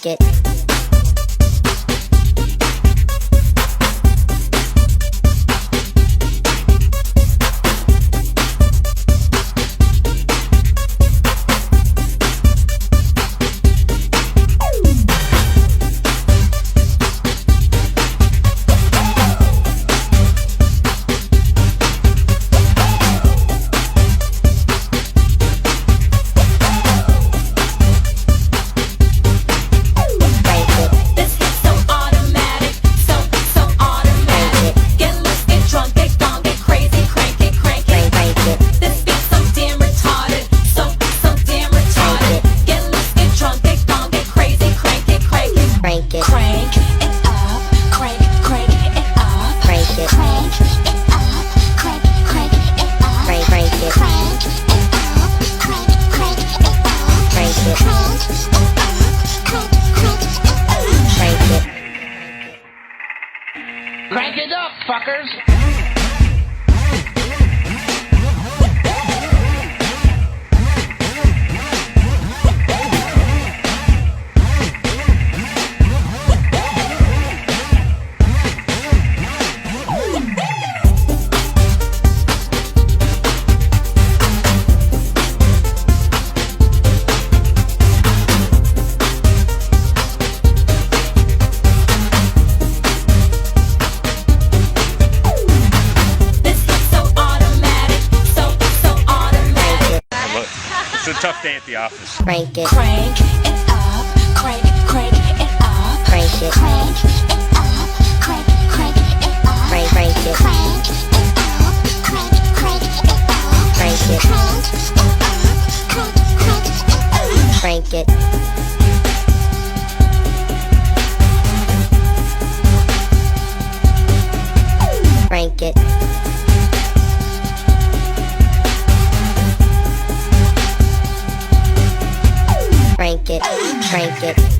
Crank it. Crank it up, fuckers! It's a tough day at the office. Crank it. Crank it up, crank it up, Crank it. crank it up, crank it up, Crank it. crank it up, crank it up, Crank it. crank it up, Crank it. Crank it. Crank it. Crank it.